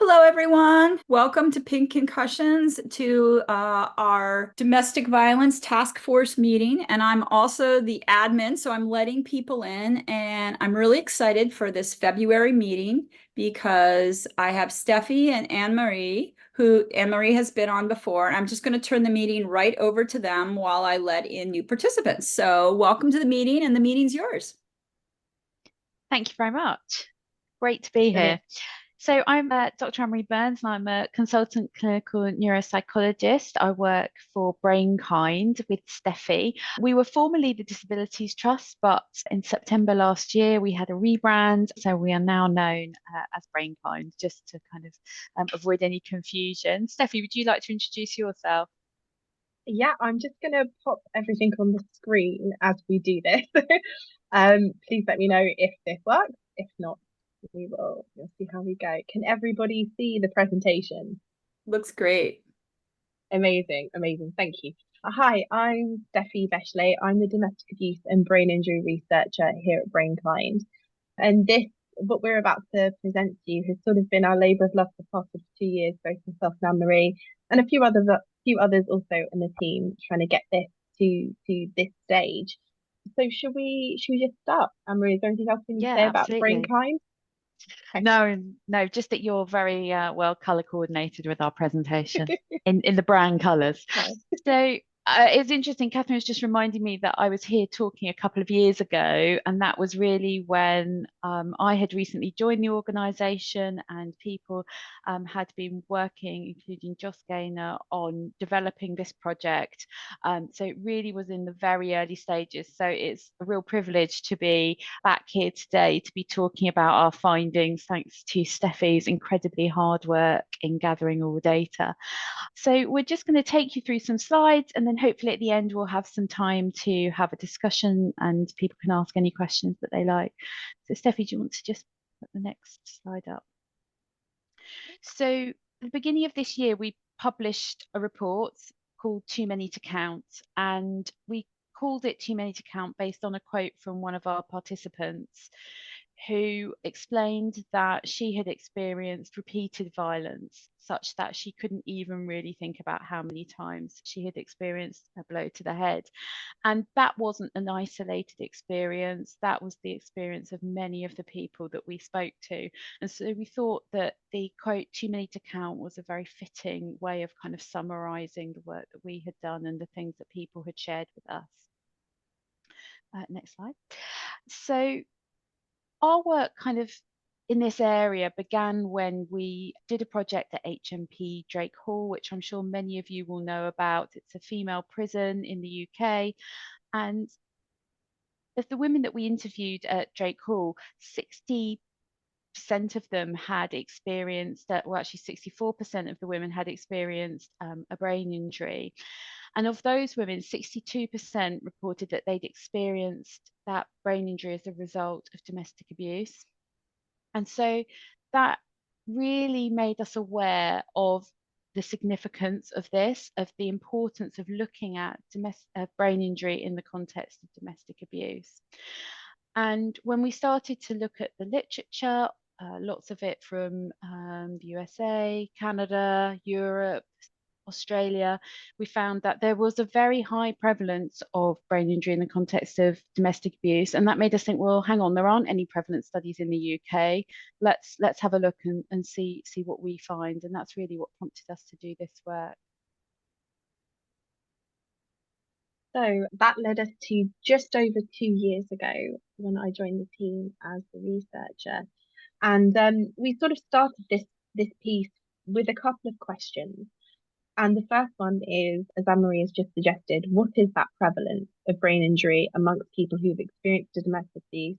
Hello, everyone. Welcome to Pink Concussions, to our Domestic Violence Task Force meeting. And I'm also the admin, so I'm letting people in. And I'm really excited for this February meeting because I have Steffi and Annmarie, who Annmarie has been on before. And I'm just going to turn the meeting right over to them while I let in new participants. So welcome to the meeting, and the meeting's yours. Thank you very much. Great to be here. So I'm Dr. Annmarie Burns, and I'm a consultant clinical neuropsychologist. I work for Brainkind with Steffi. We were formerly the Disabilities Trust, but in September last year we had a rebrand, so we are now known as Brainkind, just to kind of avoid any confusion. Steffi, would you like to introduce yourself? Yeah, I'm just going to pop everything on the screen as we do this. Please let me know if this works. If not, we'll see how we go. Can everybody see the presentation? Looks great. Amazing, amazing. Thank you. Hi, I'm Steffy Bechelet. I'm the domestic abuse and brain injury researcher here at Brainkind. And what we're about to present to you, has sort of been our labour of love for the past 2 years, both myself and Annmarie, and a few others also in the team, trying to get this to this stage. So should we just start? Annmarie, is there anything else we need to Yeah, say about absolutely. Brainkind? Okay. No, just that you're very well color coordinated with our presentation in the brand colors. Right. So it's interesting. Catherine was just reminding me that I was here talking a couple of years ago, and that was really when I had recently joined the organisation, and people had been working, including Joss Gaynor, on developing this project. So it really was in the very early stages. So it's a real privilege to be back here today to be talking about our findings, thanks to Steffi's incredibly hard work in gathering all the data. So we're just going to take you through some slides, and then hopefully at the end we'll have some time to have a discussion and people can ask any questions that they like. So Steffi, do you want to just put the next slide up? So at the beginning of this year, we published a report called Too Many to Count, and we called it Too Many to Count based on a quote from one of our participants who explained that she had experienced repeated violence, such that she couldn't even really think about how many times she had experienced a blow to the head. And that wasn't an isolated experience, that was the experience of many of the people that we spoke to. And so we thought that the quote, "Too many to count," was a very fitting way of kind of summarizing the work that we had done and the things that people had shared with us. Next slide. So our work kind of in this area began when we did a project at HMP Drake Hall, which I'm sure many of you will know about. It's a female prison in the UK. And of the women that we interviewed at Drake Hall, 60% of them had experienced, well, actually 64% of the women had experienced a brain injury. And of those women, 62% reported that they'd experienced that brain injury as a result of domestic abuse. And so that really made us aware of the significance of this, of the importance of looking at brain injury in the context of domestic abuse. And when we started to look at the literature, lots of it from the USA, Canada, Europe, Australia, we found that there was a very high prevalence of brain injury in the context of domestic abuse, and that made us think, well, hang on, there aren't any prevalent studies in the UK. Let's have a look and see what we find, and that's really what prompted us to do this work. So that led us to just over 2 years ago when I joined the team as the researcher. And we sort of started this piece with a couple of questions. And the first one is, as Annmarie has just suggested, what is that prevalence of brain injury amongst people who've experienced a domestic abuse,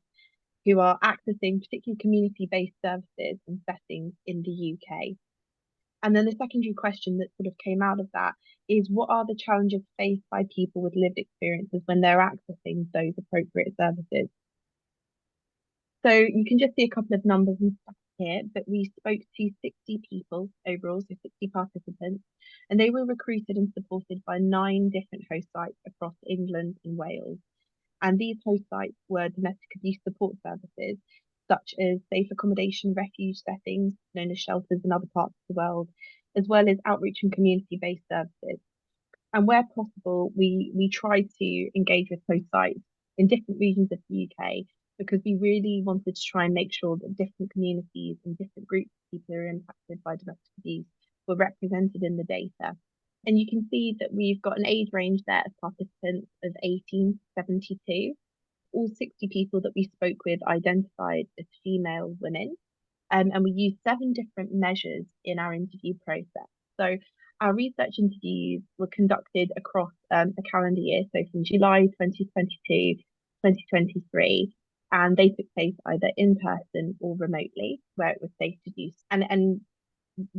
who are accessing particularly community-based services and settings in the UK? And then the secondary question that sort of came out of that is, what are the challenges faced by people with lived experiences when they're accessing those appropriate services? So you can just see a couple of numbers and stuff here, but we spoke to 60 people overall, so 60 participants, and they were recruited and supported by 9 different host sites across England and Wales. And these host sites were domestic abuse support services, such as safe accommodation refuge settings, known as shelters in other parts of the world, as well as outreach and community-based services. And where possible, we try to engage with host sites in different regions of the UK because we really wanted to try and make sure that different communities and different groups of people who are impacted by domestic abuse were represented in the data. And you can see that we've got an age range there of participants of 18 to 72. All 60 people that we spoke with identified as female women. And we used 7 different measures in our interview process. So our research interviews were conducted across a calendar year, so from July 2022 to 2023, and they took place either in person or remotely, where it was safe to do. And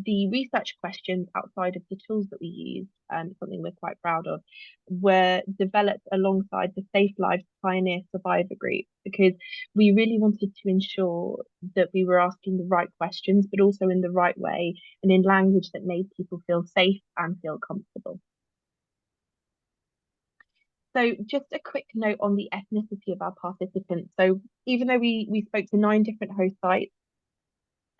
the research questions outside of the tools that we used, something we're quite proud of, were developed alongside the Safe Lives Pioneer Survivor Group because we really wanted to ensure that we were asking the right questions, but also in the right way and in language that made people feel safe and feel comfortable. So just a quick note on the ethnicity of our participants. So even though we spoke to 9 different host sites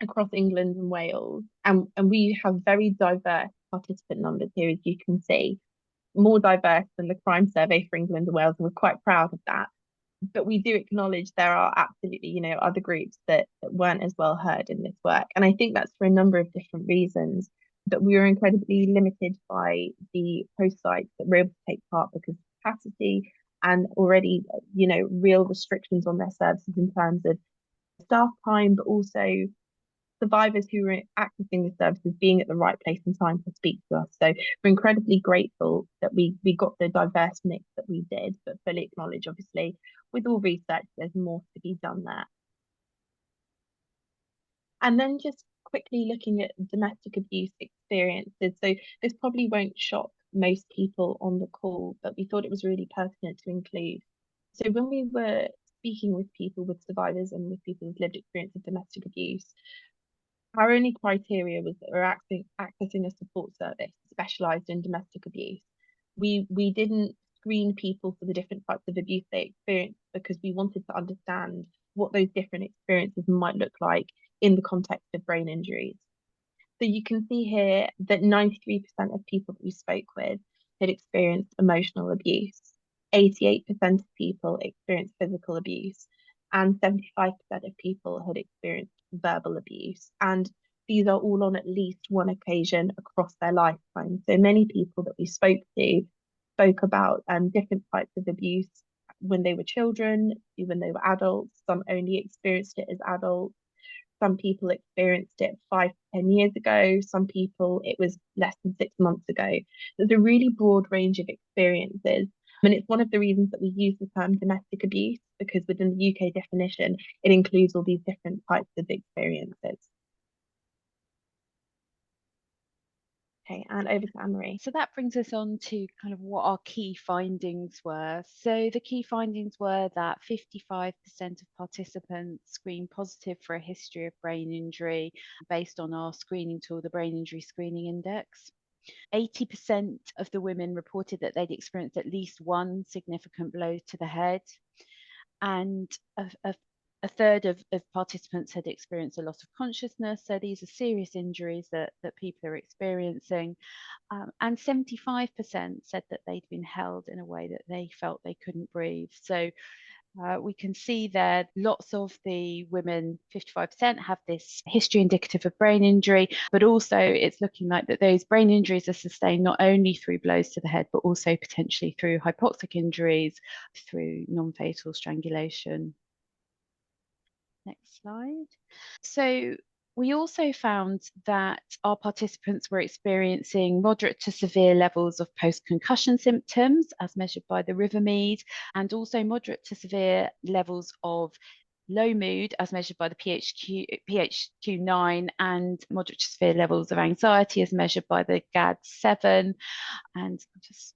across England and Wales, and we have very diverse participant numbers here, as you can see, more diverse than the crime survey for England and Wales, and we're quite proud of that. But we do acknowledge there are absolutely, other groups that weren't as well heard in this work. And I think that's for a number of different reasons. But we were incredibly limited by the host sites that were able to take part because of capacity and already, real restrictions on their services in terms of staff time, but also survivors who were accessing the services being at the right place and time to speak to us. So we're incredibly grateful that we got the diverse mix that we did, but fully acknowledge, obviously, with all research, there's more to be done there. And then just quickly looking at domestic abuse experiences. So this probably won't shock most people on the call, but we thought it was really pertinent to include. So when we were speaking with people, with survivors and with people with lived experience of domestic abuse, our only criteria was that we're accessing a support service specialised in domestic abuse. We didn't screen people for the different types of abuse they experienced because we wanted to understand what those different experiences might look like in the context of brain injuries. So you can see here that 93% of people that we spoke with had experienced emotional abuse, 88% of people experienced physical abuse, and 75% of people had experienced verbal abuse. And these are all on at least one occasion across their lifetime. So many people that we spoke to spoke about different types of abuse when they were children, when they were adults. Some only experienced it as adults. Some people experienced it 5 to 10 years ago. Some people, it was less than 6 months ago. There's a really broad range of experiences. And it's one of the reasons that we use the term domestic abuse, because within the UK definition, it includes all these different types of experiences. Okay, and over to Annmarie. So that brings us on to kind of what our key findings were. So the key findings were that 55% of participants screened positive for a history of brain injury based on our screening tool, the Brain Injury Screening Index. 80% of the women reported that they'd experienced at least one significant blow to the head, and a third of participants had experienced a loss of consciousness. So these are serious injuries that people are experiencing. And 75% said that they'd been held in a way that they felt they couldn't breathe. So we can see there lots of the women, 55%, have this history indicative of brain injury, but also it's looking like that those brain injuries are sustained not only through blows to the head, but also potentially through hypoxic injuries, through non-fatal strangulation. Next slide. So we also found that our participants were experiencing moderate to severe levels of post-concussion symptoms as measured by the Rivermead, and also moderate to severe levels of low mood as measured by the PHQ-9, and moderate to severe levels of anxiety as measured by the GAD-7. And just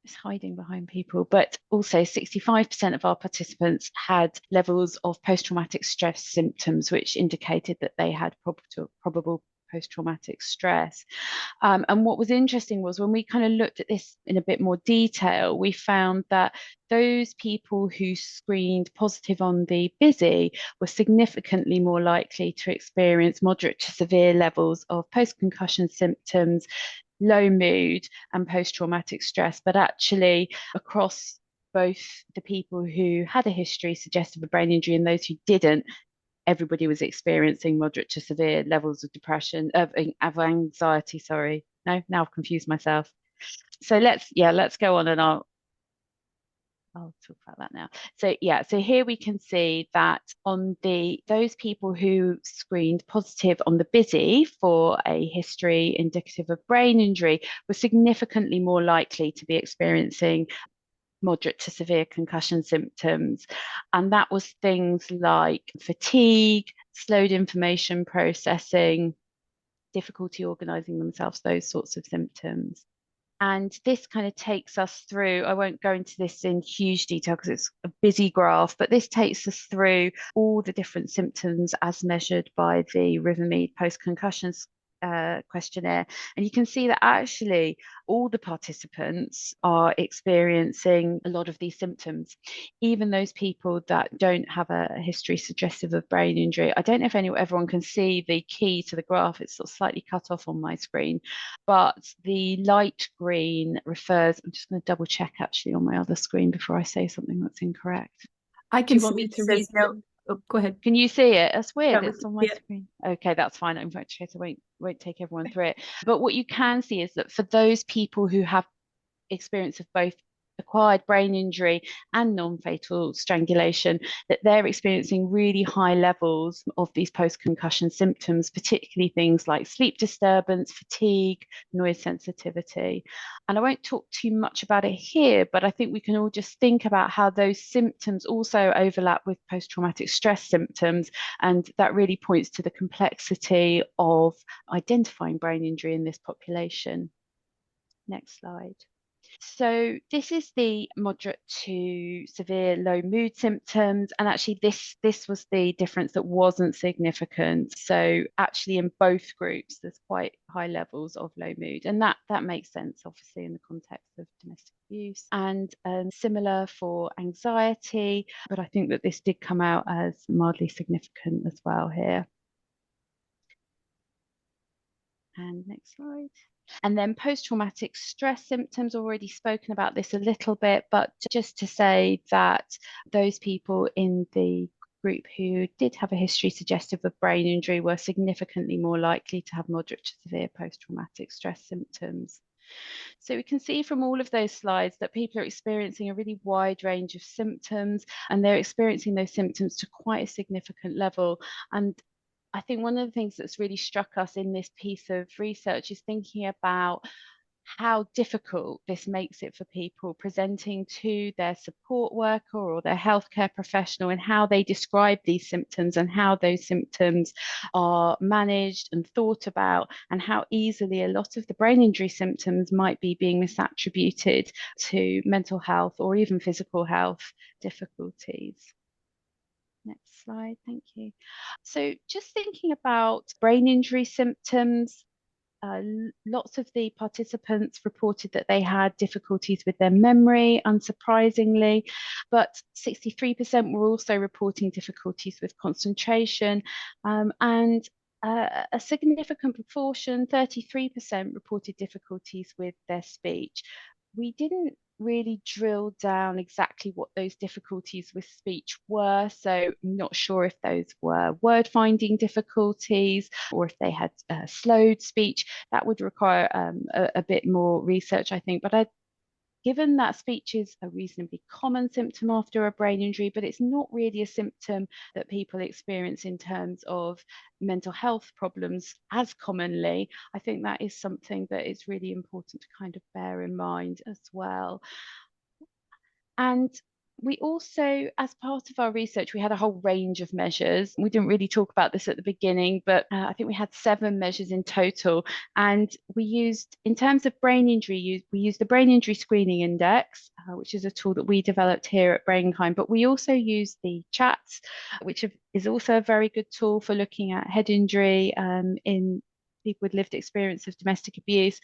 it's hiding behind people, but also 65% of our participants had levels of post-traumatic stress symptoms, which indicated that they had probable post-traumatic stress. And what was interesting was when we kind of looked at this in a bit more detail, we found that those people who screened positive on the BISI were significantly more likely to experience moderate to severe levels of post-concussion symptoms, low mood, and post-traumatic stress. But actually, across both the people who had a history suggestive of brain injury and those who didn't, everybody was experiencing moderate to severe levels of depression, of anxiety, sorry. No, now I've confused myself. So let's go on, and I'll talk about that now. So here we can see that on those people who screened positive on the BISI for a history indicative of brain injury were significantly more likely to be experiencing moderate to severe concussion symptoms. And that was things like fatigue, slowed information processing, difficulty organizing themselves, those sorts of symptoms. And this kind of takes us through, I won't go into this in huge detail because it's a busy graph, but this takes us through all the different symptoms as measured by the Rivermead post-concussion questionnaire. And you can see that actually all the participants are experiencing a lot of these symptoms, even those people that don't have a history suggestive of brain injury. I don't know if everyone can see the key to the graph. It's sort of slightly cut off on my screen, but the light green refers, I'm just going to double check actually on my other screen before I say something that's incorrect. I can Do you want me to read? Oh, go ahead. Can you see it? That's weird. Yeah, it's on my screen. Okay, that's fine. In fact, I won't take everyone through it. But what you can see is that for those people who have experience of both acquired brain injury and non-fatal strangulation, that they're experiencing really high levels of these post-concussion symptoms, particularly things like sleep disturbance, fatigue, noise sensitivity. And I won't talk too much about it here, but I think we can all just think about how those symptoms also overlap with post-traumatic stress symptoms, and that really points to the complexity of identifying brain injury in this population. Next slide. So this is the moderate to severe low mood symptoms, and actually this was the difference that wasn't significant. So actually in both groups there's quite high levels of low mood, and that makes sense obviously in the context of domestic abuse, and similar for anxiety, but I think that this did come out as mildly significant as well here. And next slide. And then post-traumatic stress symptoms, already spoken about this a little bit, but just to say that those people in the group who did have a history suggestive of brain injury were significantly more likely to have moderate to severe post-traumatic stress symptoms. So we can see from all of those slides that people are experiencing a really wide range of symptoms, and they're experiencing those symptoms to quite a significant level. And I think one of the things that's really struck us in this piece of research is thinking about how difficult this makes it for people presenting to their support worker or their healthcare professional, and how they describe these symptoms and how those symptoms are managed and thought about, and how easily a lot of the brain injury symptoms might be being misattributed to mental health or even physical health difficulties. Next slide, thank you. So just thinking about brain injury symptoms, lots of the participants reported that they had difficulties with their memory, unsurprisingly, but 63% were also reporting difficulties with concentration, and a significant proportion, 33%, reported difficulties with their speech. We didn't really drill down exactly what those difficulties with speech were, so I'm not sure if those were word finding difficulties or if they had slowed speech. That would require a bit more research, I think, but given that speech is a reasonably common symptom after a brain injury, but it's not really a symptom that people experience in terms of mental health problems as commonly, I think that is something that is really important to kind of bear in mind as well. And we also, as part of our research, we had a whole range of measures. We didn't really talk about this at the beginning, but I think we had 7 measures in total. And we used, in terms of brain injury, we used the Brain Injury Screening Index, which is a tool that we developed here at Brainkind, but we also used the chats, which is also a very good tool for looking at head injury in people with lived experience of domestic abuse.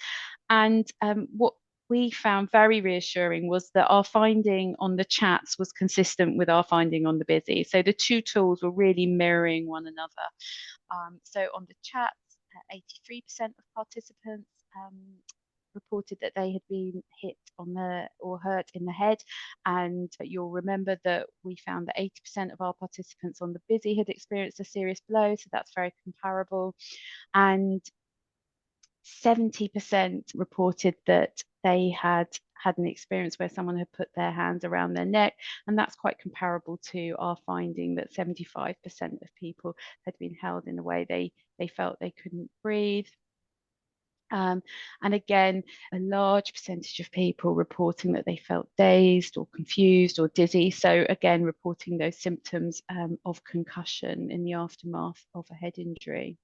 And what we found very reassuring was that our finding on the chats was consistent with our finding on the busy. So the two tools were really mirroring one another. So on the chats, 83% of participants reported that they had been hit on the or hurt in the head, and you'll remember that we found that 80% of our participants on the busy had experienced a serious blow, so that's very comparable, and 70% reported that they had an experience where someone had put their hands around their neck, and that's quite comparable to our finding that 75% of people had been held in a way they felt they couldn't breathe. And again, a large percentage of people reporting that they felt dazed or confused or dizzy. So again, reporting those symptoms of concussion in the aftermath of a head injury.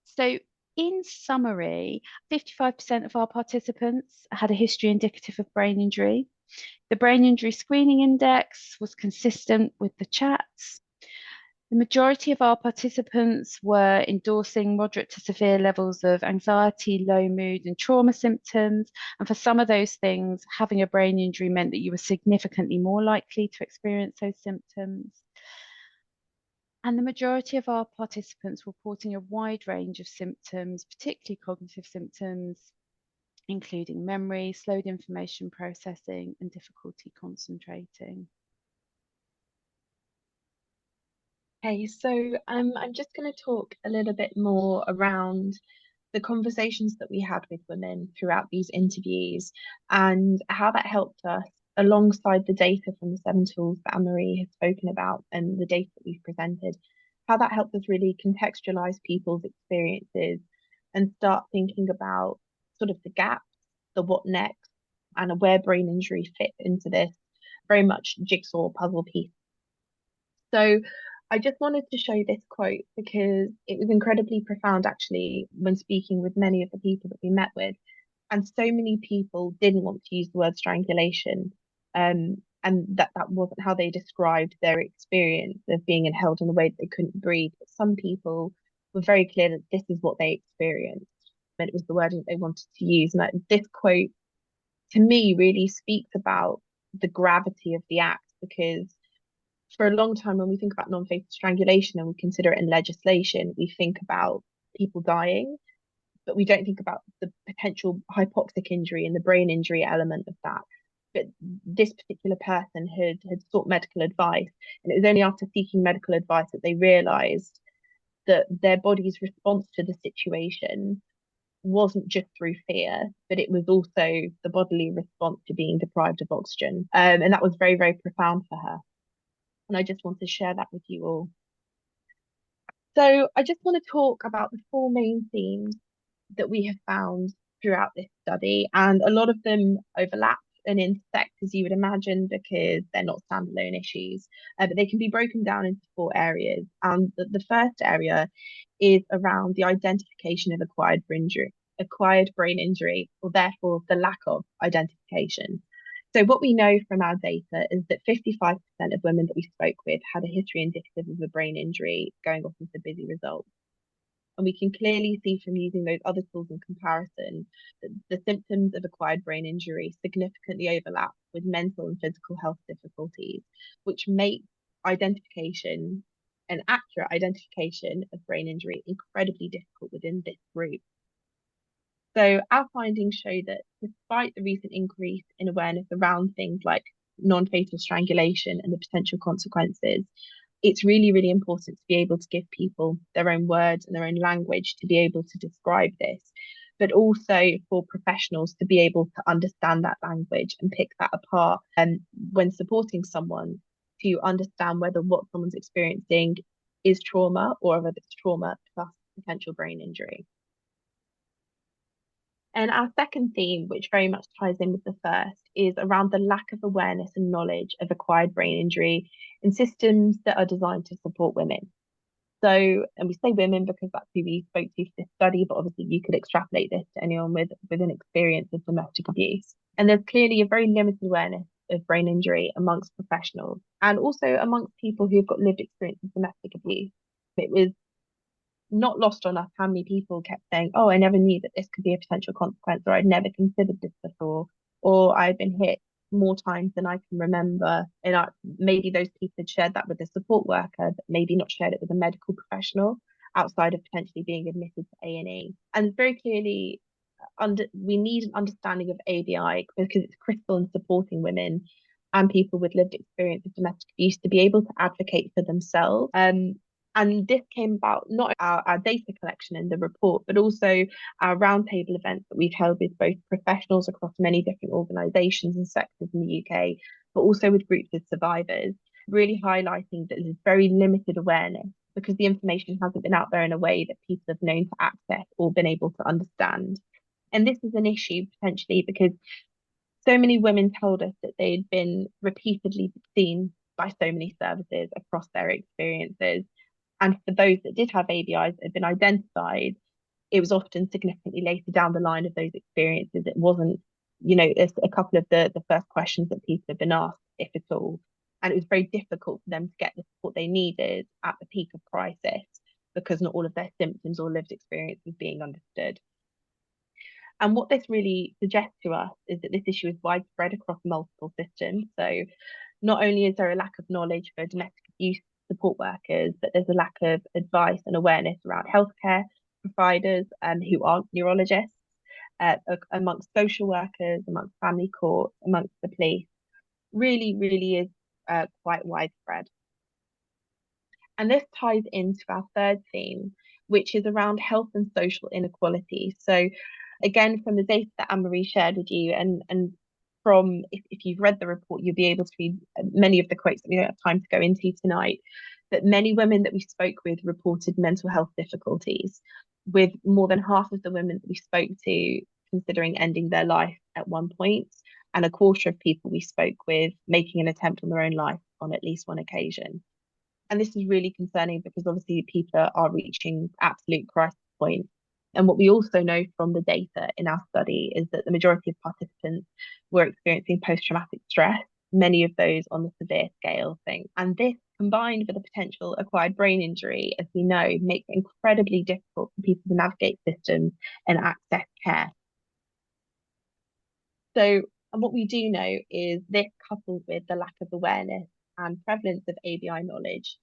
So in summary, 55% of our participants had a history indicative of brain injury. The brain injury screening index was consistent with the chats. The majority of our participants were endorsing moderate to severe levels of anxiety, low mood, and trauma symptoms. And for some of those things, having a brain injury meant that you were significantly more likely to experience those symptoms. And the majority of our participants were reporting a wide range of symptoms, particularly cognitive symptoms, including memory, slowed information processing, and difficulty concentrating. Okay, so I'm just going to talk a little bit more around the conversations that we had with women throughout these interviews and how that helped us, alongside the data from the 7 tools that Annmarie has spoken about and the data that we've presented, how that helped us really contextualize people's experiences and start thinking about sort of the gaps, the what next, and where brain injury fit into this very much jigsaw puzzle piece. So I just wanted to show this quote because it was incredibly profound, actually, when speaking with many of the people that we met with. And so many people didn't want to use the word strangulation. And that wasn't how they described their experience of being held in a way that they couldn't breathe. But some people were very clear that this is what they experienced. And it was the wording that they wanted to use. And this quote, to me, really speaks about the gravity of the act, because for a long time, when we think about non-fatal strangulation and we consider it in legislation, we think about people dying, but we don't think about the potential hypoxic injury and the brain injury element of that. But this particular person had sought medical advice, and it was only after seeking medical advice that they realised that their body's response to the situation wasn't just through fear, but it was also the bodily response to being deprived of oxygen. And that was very, very profound for her. And I just want to share that with you all. So I just want to talk about the 4 main themes that we have found throughout this study, and a lot of them overlap and intersect, as you would imagine, because they're not standalone issues, but they can be broken down into 4 areas. And the first area is around the identification of acquired brain injury, or therefore the lack of identification. So what we know from our data is that 55% of women that we spoke with had a history indicative of a brain injury, going off of the busy results. And we can clearly see from using those other tools in comparison that the symptoms of acquired brain injury significantly overlap with mental and physical health difficulties, which make identification and accurate identification of brain injury incredibly difficult within this group. So our findings show that despite the recent increase in awareness around things like non-fatal strangulation and the potential consequences, it's really, really important to be able to give people their own words and their own language to be able to describe this, but also for professionals to be able to understand that language and pick that apart. And when supporting someone, to understand whether what someone's experiencing is trauma or whether it's trauma plus potential brain injury. And our second theme, which very much ties in with the first, is around the lack of awareness and knowledge of acquired brain injury in systems that are designed to support women. So, and we say women because that's who we spoke to for this study, but obviously you could extrapolate this to anyone with an experience of domestic abuse. And there's clearly a very limited awareness of brain injury amongst professionals and also amongst people who've got lived experience of domestic abuse. It was not lost on us how many people kept saying, oh, I never knew that this could be a potential consequence, or I'd never considered this before, or I've been hit more times than I can remember. And maybe those people had shared that with a support worker, but maybe not shared it with a medical professional outside of potentially being admitted to A&E. And very clearly, we need an understanding of ABI because it's critical in supporting women and people with lived experience of domestic abuse to be able to advocate for themselves. And this came about not our data collection in the report, but also our roundtable events that we've held with both professionals across many different organisations and sectors in the UK, but also with groups of survivors, really highlighting that there's very limited awareness because the information hasn't been out there in a way that people have known to access or been able to understand. And this is an issue potentially because so many women told us that they'd been repeatedly seen by so many services across their experiences. And for those that did have ABIs that had been identified, it was often significantly later down the line of those experiences. It wasn't, there's a couple of the first questions that people have been asked, if at all. And it was very difficult for them to get the support they needed at the peak of crisis because not all of their symptoms or lived experience was being understood. And what this really suggests to us is that this issue is widespread across multiple systems. So not only is there a lack of knowledge for domestic abuse support workers, but there's a lack of advice and awareness around healthcare providers who aren't neurologists, amongst social workers, amongst family courts, amongst the police. Really, really is quite widespread. And this ties into our third theme, which is around health and social inequality. So again, from the data that Annmarie shared with you, and from if you've read the report, you'll be able to read many of the quotes that we don't have time to go into tonight. But many women that we spoke with reported mental health difficulties, with more than half of the women that we spoke to considering ending their life at one point, and a quarter of people we spoke with making an attempt on their own life on at least one occasion. And this is really concerning because obviously people are reaching absolute crisis point. And what we also know from the data in our study is that the majority of participants were experiencing post-traumatic stress, many of those on the severe scale of things. And this, combined with a potential acquired brain injury, as we know, makes it incredibly difficult for people to navigate systems and access care. So, and what we do know is this, coupled with the lack of awareness and prevalence of ABI knowledge,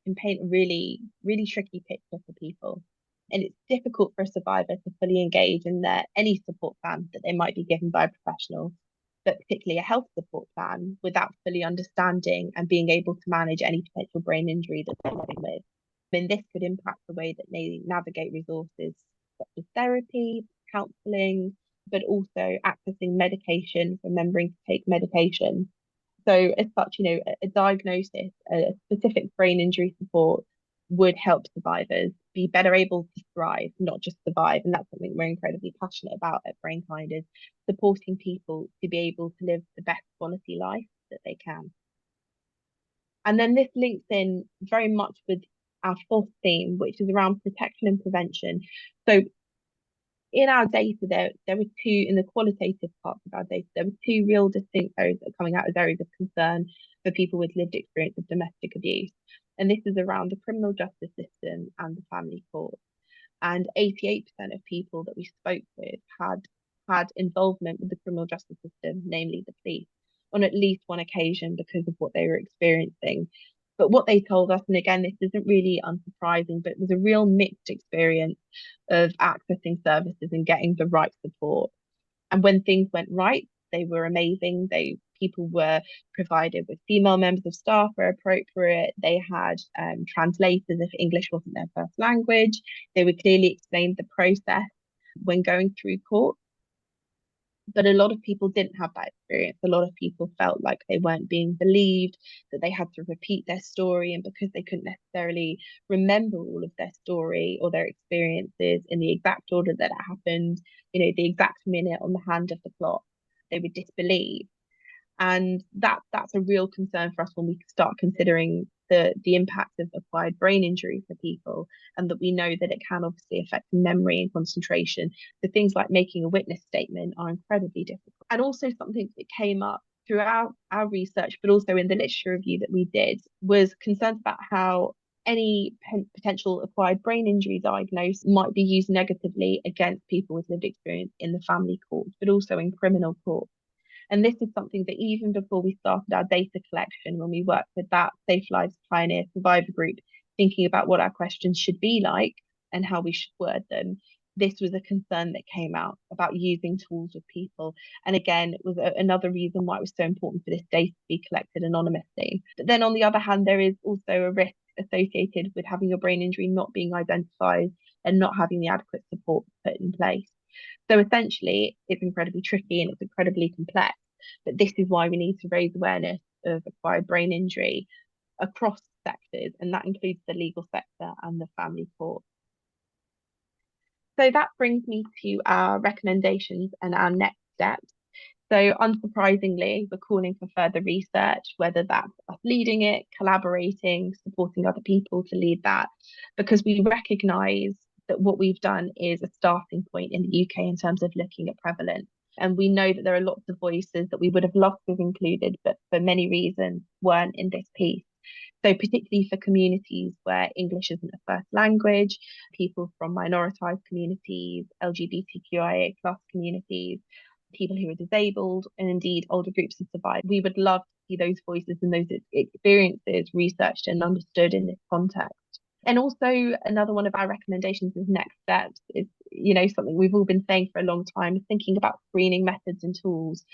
can paint a really, really tricky picture for people. And it's difficult for a survivor to fully engage in any support plan that they might be given by a professional, but particularly a health support plan, without fully understanding and being able to manage any potential brain injury that they're living with. And this could impact the way that they navigate resources such as therapy, counselling, but also accessing medication, remembering to take medication. So as such, a diagnosis, a specific brain injury support would help survivors be better able to thrive, not just survive. And that's something we're incredibly passionate about at Brainkind, is supporting people to be able to live the best quality life that they can. And then this links in very much with our fourth theme, which is around protection and prevention. So in our data, there were two, in the qualitative parts of our data, there were two real distinct areas that are coming out as areas of concern for people with lived experience of domestic abuse. And this is around the criminal justice system and the family court. And 88% of people that we spoke with had involvement with the criminal justice system, namely the police, on at least one occasion because of what they were experiencing. But what they told us, and again, this isn't really unsurprising, but it was a real mixed experience of accessing services and getting the right support. And when things went right, they were amazing. People were provided with female members of staff where appropriate. They had translators if English wasn't their first language. They would clearly explain the process when going through court. But a lot of people didn't have that experience. A lot of people felt like they weren't being believed, that they had to repeat their story. And because they couldn't necessarily remember all of their story or their experiences in the exact order that it happened, the exact minute on the hand of the clock, they would disbelieve. And that's a real concern for us when we start considering the impact of acquired brain injury for people, and that we know that it can obviously affect memory and concentration. So things like making a witness statement are incredibly difficult. And also something that came up throughout our research, but also in the literature review that we did, was concerns about how any potential acquired brain injury diagnosis might be used negatively against people with lived experience in the family court, but also in criminal court. And this is something that even before we started our data collection, when we worked with that Safe Lives Pioneer Survivor group, thinking about what our questions should be like and how we should word them, this was a concern that came out about using tools with people. And again, it was another reason why it was so important for this data to be collected anonymously. But then on the other hand, there is also a risk associated with having your brain injury not being identified and not having the adequate support put in place. So essentially, it's incredibly tricky and it's incredibly complex. But this is why we need to raise awareness of acquired brain injury across sectors, and that includes the legal sector and the family court. So that brings me to our recommendations and our next steps. So unsurprisingly, we're calling for further research, whether that's us leading it, collaborating, supporting other people to lead that, because we recognise that what we've done is a starting point in the UK in terms of looking at prevalence. And we know that there are lots of voices that we would have loved to have included, but for many reasons weren't in this piece. So particularly for communities where English isn't a first language, people from minoritized communities, LGBTQIA+ communities, people who are disabled, and indeed older groups of survivors. We would love to see those voices and those experiences researched and understood in this context. And also another one of our recommendations as next steps is, something we've all been saying for a long time, is thinking about screening methods and tools.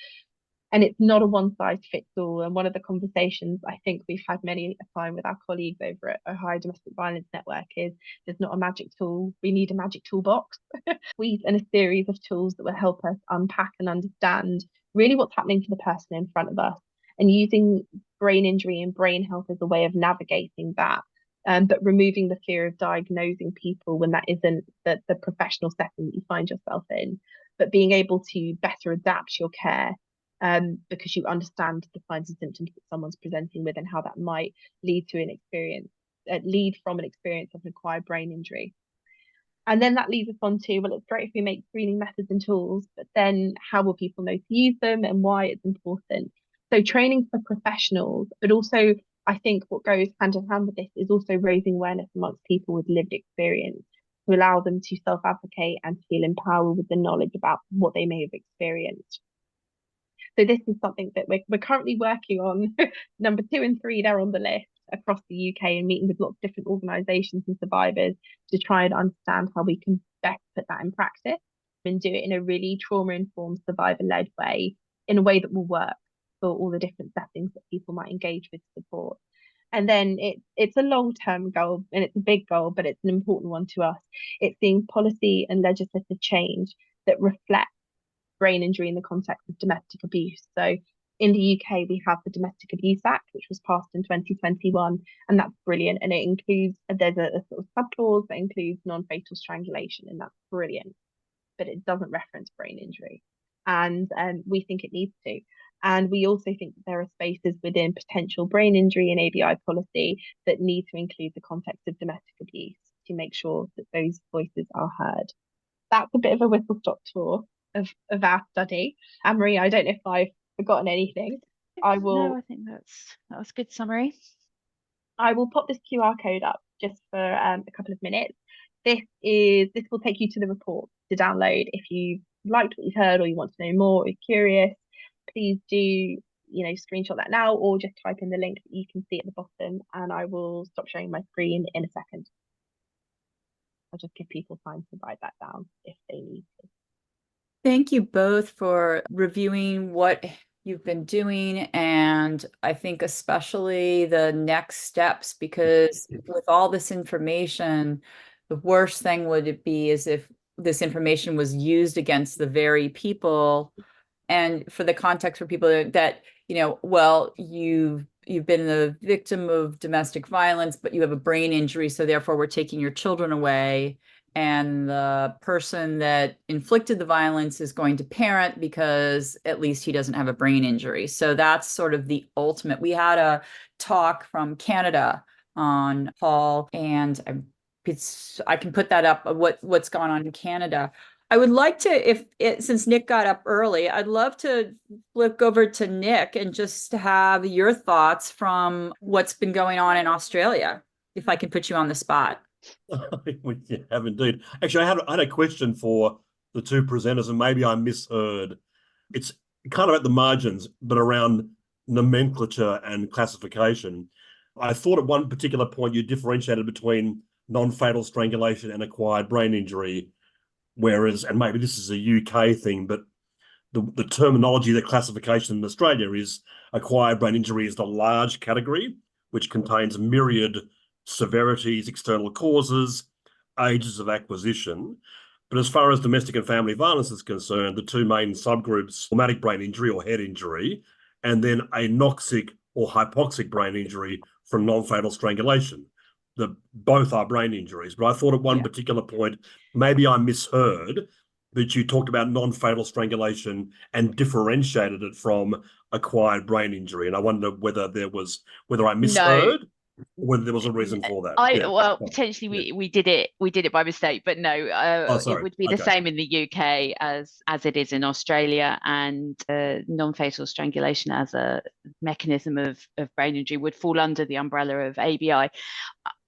And it's not a one size fits all. And one of the conversations I think we've had many a time with our colleagues over at Ohio Domestic Violence Network is there's not a magic tool. We need a magic toolbox. And a series of tools that will help us unpack and understand really what's happening to the person in front of us, and using brain injury and brain health as a way of navigating that. But removing the fear of diagnosing people when that isn't the professional setting that you find yourself in, but being able to better adapt your care because you understand the signs and symptoms that someone's presenting with and how that might lead from an experience of an acquired brain injury. And then that leads us on to, well, it's great if we make screening methods and tools, but then how will people know to use them and why it's important? So training for professionals, but also I think what goes hand in hand with this is also raising awareness amongst people with lived experience to allow them to self-advocate and to feel empowered with the knowledge about what they may have experienced. So this is something that we're currently working on. Number 2 and 3, they're on the list across the UK, and meeting with lots of different organisations and survivors to try and understand how we can best put that in practice and do it in a really trauma-informed, survivor-led way, in a way that will work for all the different settings that people might engage with support. And then it's a long-term goal, and it's a big goal, but it's an important one to us. It's seeing policy and legislative change that reflect brain injury in the context of domestic abuse. So in the UK, we have the Domestic Abuse Act, which was passed in 2021, and that's brilliant. And it includes, there's a sort of subclause that includes non-fatal strangulation, and that's brilliant. But it doesn't reference brain injury. And we think it needs to. And we also think that there are spaces within potential brain injury and ABI policy that need to include the context of domestic abuse to make sure that those voices are heard. That's a bit of a whistle-stop tour of our study. Annmarie, I don't know if I've forgotten anything. No, I think that was a good summary. I will pop this QR code up just for a couple of minutes. This will take you to the report to download. If you liked what you've heard or you want to know more or you're curious, please do screenshot that now or just type in the link that you can see at the bottom, and I will stop sharing my screen in a second. I'll just give people time to write that down if they need to. Thank you both for reviewing what you've been doing, and I think especially the next steps, because with all this information, the worst thing would it be is if this information was used against the very people, and for the context for people that, well, you've been the victim of domestic violence, but you have a brain injury, so therefore we're taking your children away. And the person that inflicted the violence is going to parent because at least he doesn't have a brain injury. So that's sort of the ultimate. We had a talk from Canada on Paul, and I can put that up, what's gone on in Canada. I would like to, since Nick got up early, I'd love to flip over to Nick and just have your thoughts from what's been going on in Australia. if I can put you on the spot. We have indeed. Actually, I had a question for the two presenters, and maybe I misheard. It's kind of at the margins, but around nomenclature and classification. I thought at one particular point you differentiated between non-fatal strangulation and acquired brain injury, whereas, and maybe this is a UK thing, but the terminology, the classification in Australia is acquired brain injury is the large category, which contains myriad severities, external causes, ages of acquisition. But as far as domestic and family violence is concerned, the two main subgroups, traumatic brain injury or head injury, and then anoxic or hypoxic brain injury from non-fatal strangulation. Both are brain injuries. But I thought at one particular point, maybe I misheard, that you talked about non-fatal strangulation and differentiated it from acquired brain injury. And I wonder whether I misheard, or whether there was a reason for that. Well, potentially we did it by mistake, but no, it would be the same in the UK as it is in Australia, and non-fatal strangulation as a mechanism of brain injury would fall under the umbrella of ABI.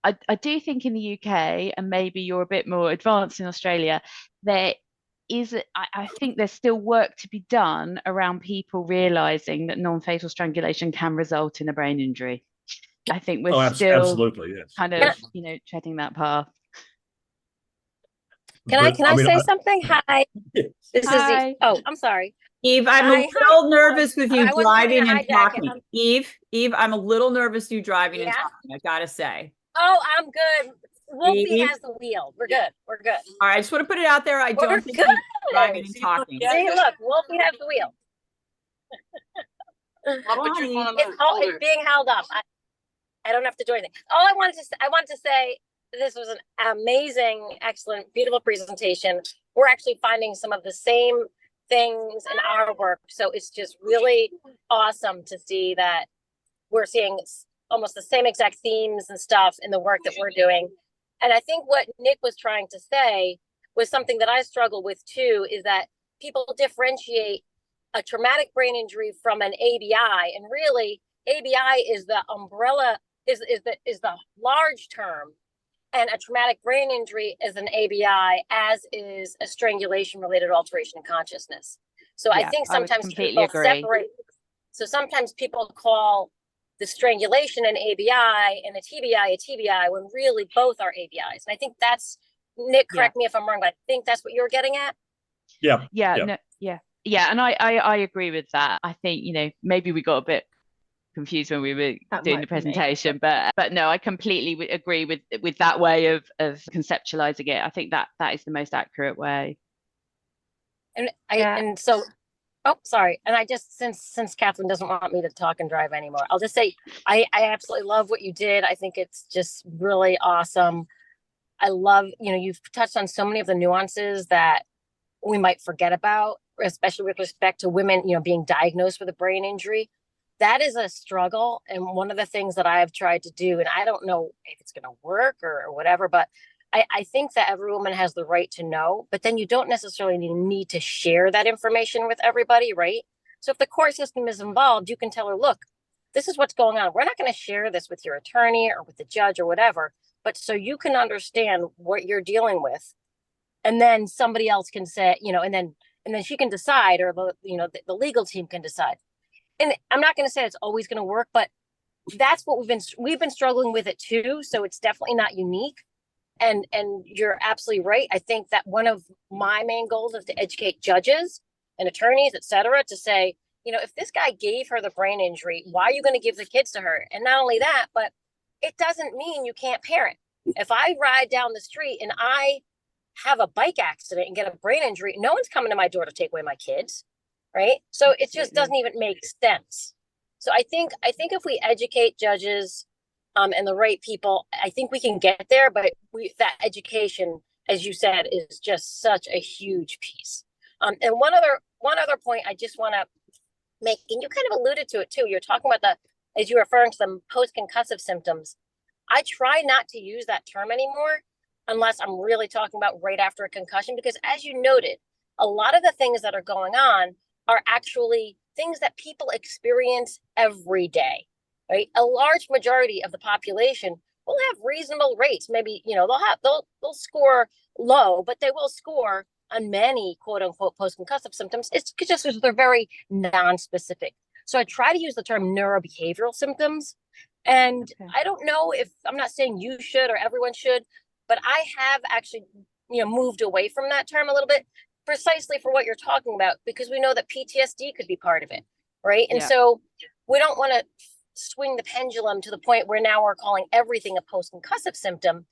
I do think in the UK, and maybe you're a bit more advanced in Australia, I think there's still work to be done around people realizing that non-fatal strangulation can result in a brain injury. I think we're still absolutely, yes, kind of treading that path. Can I say something? Hi. Yes. Hi. I'm sorry. Eve, I'm a little nervous with you driving and talking. Eve, I'm a little nervous with you driving and talking, I gotta say. Oh, I'm good. Wolfie has the wheel. We're good. All right, I just want to put it out there. I don't think he's driving and talking. See, look, Wolfie has the wheel. It's being held up. I don't have to do anything. I wanted to say this was an amazing, excellent, beautiful presentation. We're actually finding some of the same things in our work. So it's just really awesome to see that we're seeing almost the same exact themes and stuff in the work that we're doing. And I think what Nick was trying to say was something that I struggle with too, is that people differentiate a traumatic brain injury from an ABI. And really, ABI is the umbrella, is the large term. And a traumatic brain injury is an ABI, as is a strangulation-related alteration in consciousness. So I think sometimes people separate. So sometimes people call the strangulation an ABI and a TBI, when really both are ABIs. And I think that's, Nick, correct me if I'm wrong, but I think that's what you're getting at. And I agree with that. I think, maybe we got a bit confused when we were doing the presentation, but no, I completely agree with that way of conceptualizing it. I think that is the most accurate way. And so sorry. And I just, since Catherine doesn't want me to talk and drive anymore, I'll just say, I absolutely love what you did. I think it's just really awesome. I love, you've touched on so many of the nuances that we might forget about, especially with respect to women, being diagnosed with a brain injury. That is a struggle. And one of the things that I've tried to do, and I don't know if it's going to work or whatever, but I think that every woman has the right to know, but then you don't necessarily need to share that information with everybody, right? So if the court system is involved, you can tell her, look, this is what's going on. We're not going to share this with your attorney or with the judge or whatever, but so you can understand what you're dealing with. And then somebody else can say, and then she can decide, or the legal team can decide. And I'm not going to say it's always going to work, but that's what we've been struggling with it too. So it's definitely not unique. And you're absolutely right. I think that one of my main goals is to educate judges and attorneys, et cetera, to say, if this guy gave her the brain injury, why are you going to give the kids to her? And not only that, but it doesn't mean you can't parent. If I ride down the street and I have a bike accident and get a brain injury, no one's coming to my door to take away my kids, right? So it just doesn't even make sense. So I think if we educate judges and the right people, I think we can get there. But that education, as you said, is just such a huge piece. And one other point I just want to make, and you kind of alluded to it too. You're talking about as you're referring to the post-concussive symptoms. I try not to use that term anymore unless I'm really talking about right after a concussion, because as you noted, a lot of the things that are going on are actually things that people experience every day. Right? A large majority of the population will have reasonable rates. Maybe, they'll score low, but they will score on many quote unquote post-concussive symptoms. It's just because they're very non-specific. So I try to use the term neurobehavioral symptoms. And okay. I don't know if, I'm not saying you should or everyone should, but I have actually, moved away from that term a little bit, precisely for what you're talking about, because we know that PTSD could be part of it, right? And so we don't want to swing the pendulum to the point where now we're calling everything a post-concussive symptom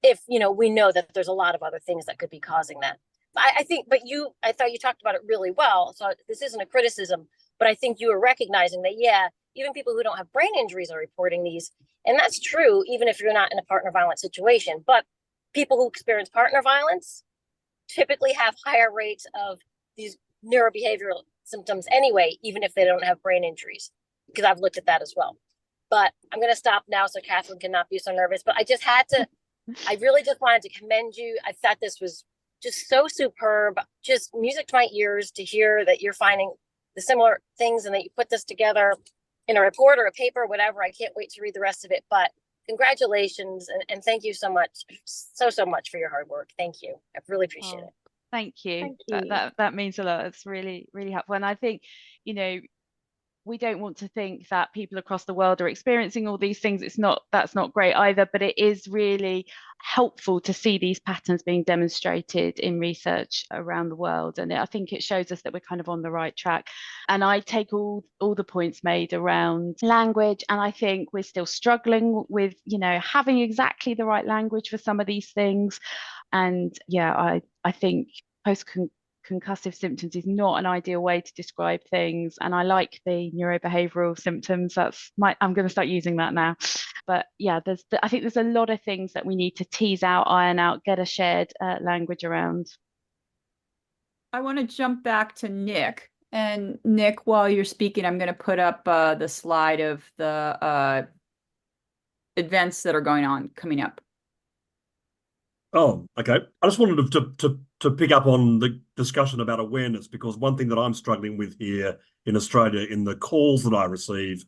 if, we know that there's a lot of other things that could be causing that. I thought you talked about it really well. So this isn't a criticism, but I think you were recognizing that, even people who don't have brain injuries are reporting these. And that's true, even if you're not in a partner violence situation. But people who experience partner violence typically have higher rates of these neurobehavioral symptoms anyway, even if they don't have brain injuries, because I've looked at that as well. But I'm going to stop now so Catherine cannot be so nervous. But I really just wanted to commend you. I thought this was just so superb, just music to my ears to hear that you're finding the similar things and that you put this together in a report or a paper, whatever. I can't wait to read the rest of it, but congratulations. And thank you so much, so much for your hard work. Thank you. I really appreciate it. Thank you. Thank you. That means a lot. It's really, really helpful. And I think, we don't want to think that people across the world are experiencing all these things. That's not great either, but it is really helpful to see these patterns being demonstrated in research around the world. And I think it shows us that we're kind of on the right track. And I take all the points made around language. And I think we're still struggling with, having exactly the right language for some of these things. And I think concussive symptoms is not an ideal way to describe things, and I like the neurobehavioral symptoms. I'm going to start using that now. But I think there's a lot of things that we need to tease out, iron out, get a shared language around. I want to jump back to Nick. And Nick, while you're speaking, I'm going to put up the slide of the events that are coming up. Oh, okay. I just wanted to pick up on the discussion about awareness, because one thing that I'm struggling with here in Australia, in the calls that I receive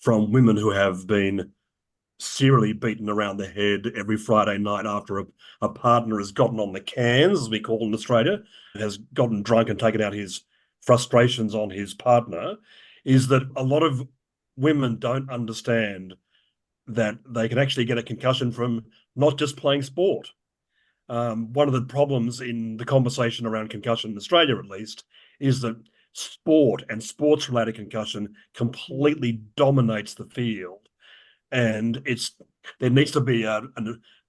from women who have been serially beaten around the head every Friday night after a partner has gotten on the cans, as we call in Australia, has gotten drunk and taken out his frustrations on his partner, is that a lot of women don't understand that they can actually get a concussion from not just playing sport. One of the problems in the conversation around concussion in Australia, at least, is that sport and sports-related concussion completely dominates the field. And there needs to be an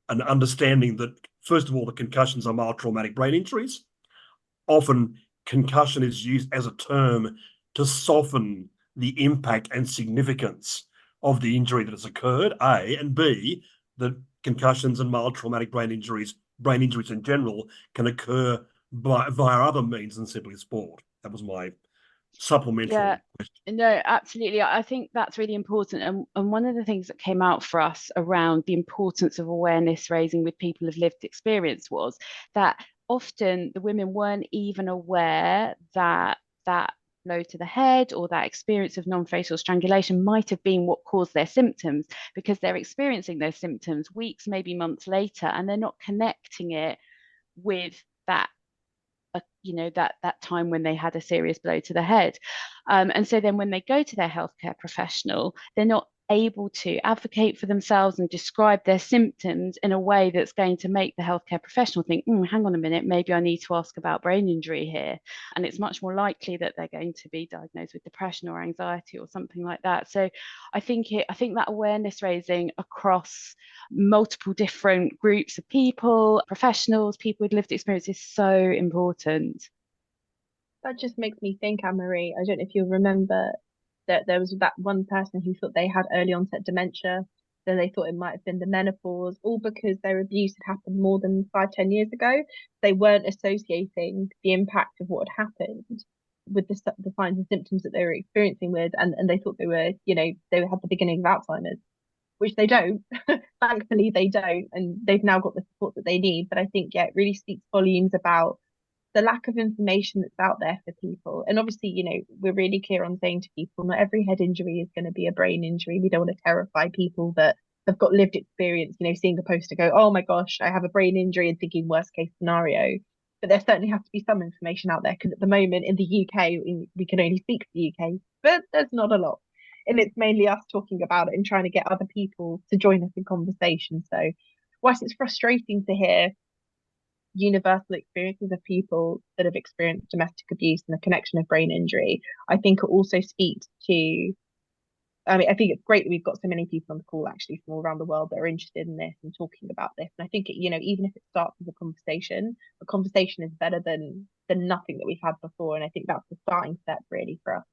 understanding that, first of all, the concussions are mild traumatic brain injuries. Often concussion is used as a term to soften the impact and significance of the injury that has occurred, A, and B, that concussions and mild traumatic brain injuries in general can occur via other means than simply sport. That was my supplementary question. No, absolutely. I think that's really important. And one of the things that came out for us around the importance of awareness raising with people of lived experience was that often the women weren't even aware that blow to the head or that experience of non-fatal strangulation might have been what caused their symptoms, because they're experiencing those symptoms weeks, maybe months later, and they're not connecting it with that that time when they had a serious blow to the head. And so then when they go to their healthcare professional, they're not able to advocate for themselves and describe their symptoms in a way that's going to make the healthcare professional think, hang on a minute, maybe I need to ask about brain injury here. And it's much more likely that they're going to be diagnosed with depression or anxiety or something like that. So I think that awareness raising across multiple different groups of people, professionals, people with lived experience, is so important. That just makes me think, Annmarie, I don't know if you'll remember that there was that one person who thought they had early onset dementia, then they thought it might have been the menopause, all because their abuse had happened more than 5-10 years ago. They weren't associating the impact of what had happened with the signs and symptoms that they were experiencing with, and they thought they were, they had the beginning of Alzheimer's, which they don't. Thankfully they don't, and they've now got the support that they need. But I think it really speaks volumes about the lack of information that's out there for people. And obviously, we're really clear on saying to people, not every head injury is going to be a brain injury. We don't want to terrify people that they've got lived experience, seeing a poster go, oh my gosh, I have a brain injury, and thinking worst case scenario. But there certainly has to be some information out there, because at the moment in the UK, we can only speak for the UK, but there's not a lot. And it's mainly us talking about it and trying to get other people to join us in conversation. So whilst it's frustrating to hear universal experiences of people that have experienced domestic abuse and the connection of brain injury, I think it also speaks to, I think it's great that we've got so many people on the call actually from all around the world that are interested in this and talking about this. And I think, even if it starts as a conversation is better than nothing that we've had before. And I think that's the starting step really for us.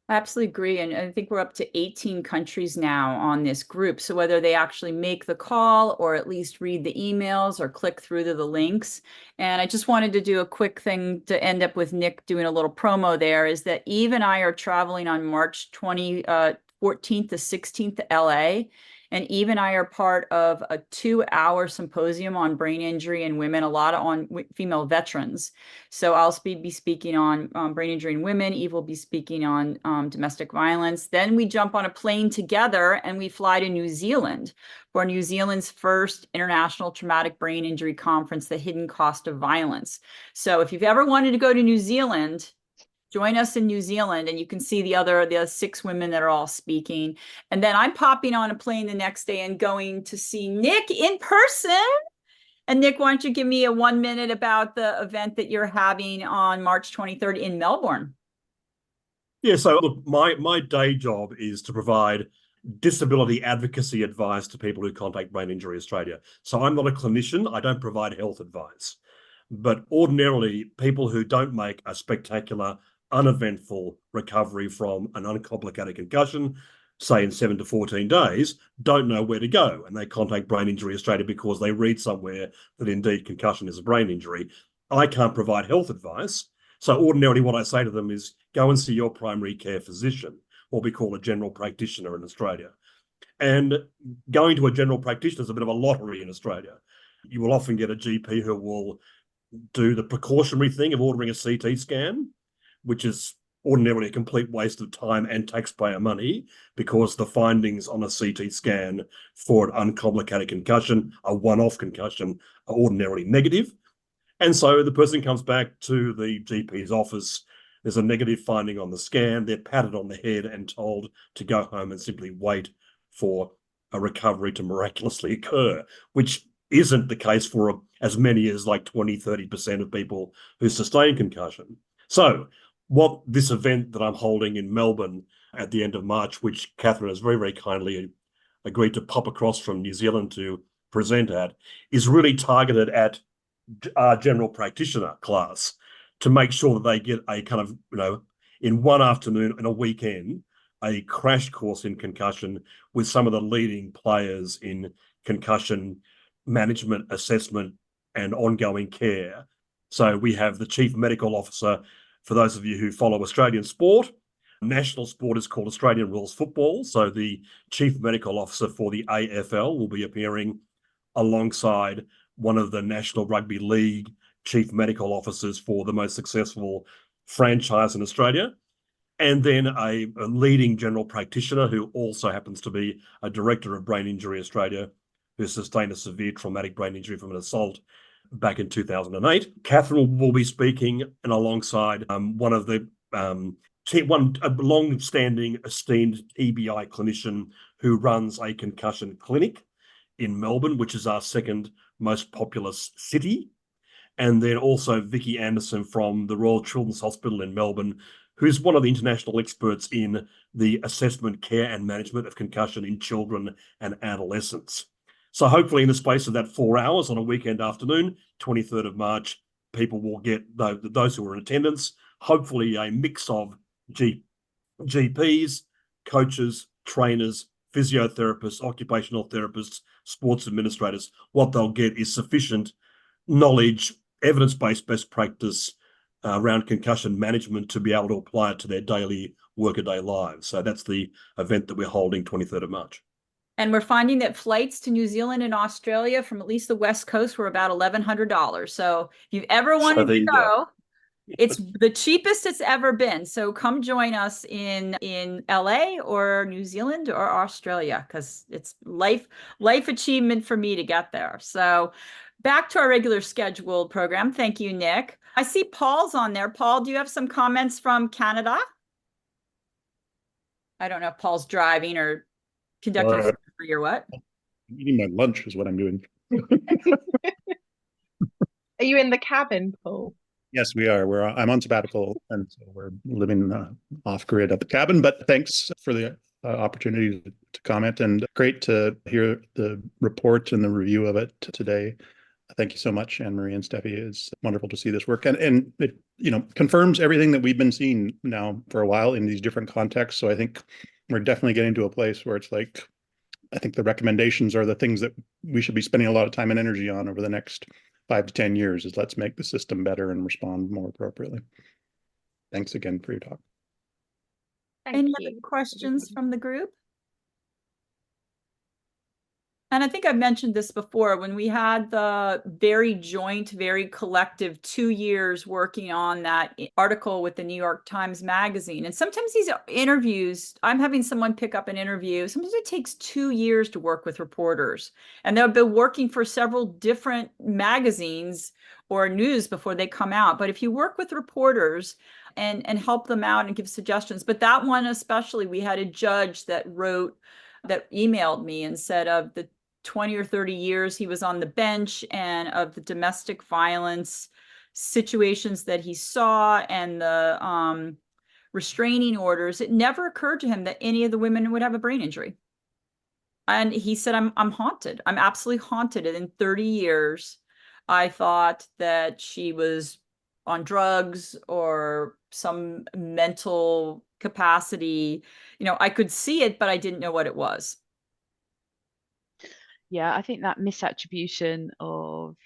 I absolutely agree. And I think we're up to 18 countries now on this group. So whether they actually make the call or at least read the emails or click through to the links. And I just wanted to do a quick thing to end up with Nick doing a little promo there, is that Eve and I are traveling on March 14th to 16th to LA. And Eve and I are part of a 2-hour symposium on brain injury in women, a lot on female veterans. So I'll be speaking on brain injury in women. Eve will be speaking on domestic violence. Then we jump on a plane together and we fly to New Zealand for New Zealand's first International Traumatic Brain Injury Conference, The Hidden Cost of Violence. So if you've ever wanted to go to New Zealand, join us in New Zealand, and you can see the 6 women that are all speaking. And then I'm popping on a plane the next day and going to see Nick in person. And Nick, why don't you give me a 1 minute about the event that you're having on March 23rd in Melbourne? Yeah, so look, my day job is to provide disability advocacy advice to people who contact Brain Injury Australia. So I'm not a clinician, I don't provide health advice. But ordinarily, people who don't make a spectacular, uneventful recovery from an uncomplicated concussion, say in 7 to 14 days, don't know where to go. And they contact Brain Injury Australia because they read somewhere that indeed concussion is a brain injury. I can't provide health advice. So ordinarily what I say to them is go and see your primary care physician, what we call a general practitioner in Australia. And going to a general practitioner is a bit of a lottery in Australia. You will often get a GP who will do the precautionary thing of ordering a CT scan, which is ordinarily a complete waste of time and taxpayer money, because the findings on a CT scan for an uncomplicated concussion, a one-off concussion, are ordinarily negative. And so the person comes back to the GP's office, there's a negative finding on the scan, they're patted on the head and told to go home and simply wait for a recovery to miraculously occur, which isn't the case for as many as like 20-30% of people who sustain concussion. So what this event that I'm holding in Melbourne at the end of March, which Catherine has very, very kindly agreed to pop across from New Zealand to present at, is really targeted at our general practitioner class to make sure that they get a kind of, in one afternoon and a weekend, a crash course in concussion with some of the leading players in concussion management, assessment, and ongoing care. So we have the Chief Medical Officer, for those of you who follow Australian sport. National sport is called Australian Rules Football. So the Chief Medical Officer for the AFL will be appearing alongside one of the National Rugby League Chief Medical Officers for the most successful franchise in Australia. And then a leading general practitioner who also happens to be a director of Brain Injury Australia, who sustained a severe traumatic brain injury from an assault back in 2008. Catherine will be speaking, and alongside one of the a long-standing esteemed TBI clinician who runs a concussion clinic in Melbourne, which is our second most populous city. And then also Vicky Anderson from the Royal Children's Hospital in Melbourne, who's one of the international experts in the assessment, care and management of concussion in children and adolescents. So hopefully in the space of that 4 hours on a weekend afternoon, 23rd of March, people will get, those who are in attendance, hopefully a mix of GPs, coaches, trainers, physiotherapists, occupational therapists, sports administrators. What they'll get is sufficient knowledge, evidence-based best practice around concussion management to be able to apply it to their daily workaday lives. So that's the event that we're holding 23rd of March. And we're finding that flights to New Zealand and Australia from at least the West Coast were about $1,100. So if you've ever wanted to go, It's the cheapest it's ever been. So come join us in LA or New Zealand or Australia, because it's life achievement for me to get there. So back to our regular scheduled program. Thank you, Nick. I see Paul's on there. Paul, do you have some comments from Canada? I don't know if Paul's driving or conducting surgery or what. Eating my lunch is what I'm doing. Are you in the cabin, Paul? Yes, we are. I'm on sabbatical, and so we're living off grid at the cabin. But thanks for the opportunity to comment, and great to hear the report and the review of it today. Thank you so much, Annmarie and Steffi. It's wonderful to see this work, and it confirms everything that we've been seeing now for a while in these different contexts. So I think we're definitely getting to a place where it's like, I think the recommendations are the things that we should be spending a lot of time and energy on over the next 5 to 10 years, is let's make the system better and respond more appropriately. Thanks again for your talk. Any other questions from the group? And I think I've mentioned this before, when we had the very joint, very collective 2 years working on that article with the New York Times Magazine. And sometimes these interviews, I'm having someone pick up an interview. Sometimes it takes 2 years to work with reporters, and they'll be working for several different magazines or news before they come out. But if you work with reporters and help them out and give suggestions, but that one especially, we had a judge that emailed me and said of the 20 or 30 years he was on the bench, and of the domestic violence situations that he saw and the restraining orders, it never occurred to him that any of the women would have a brain injury. And he said, I'm haunted. I'm absolutely haunted. And in 30 years, I thought that she was on drugs or some mental capacity. I could see it, but I didn't know what it was. Yeah, I think that misattribution of,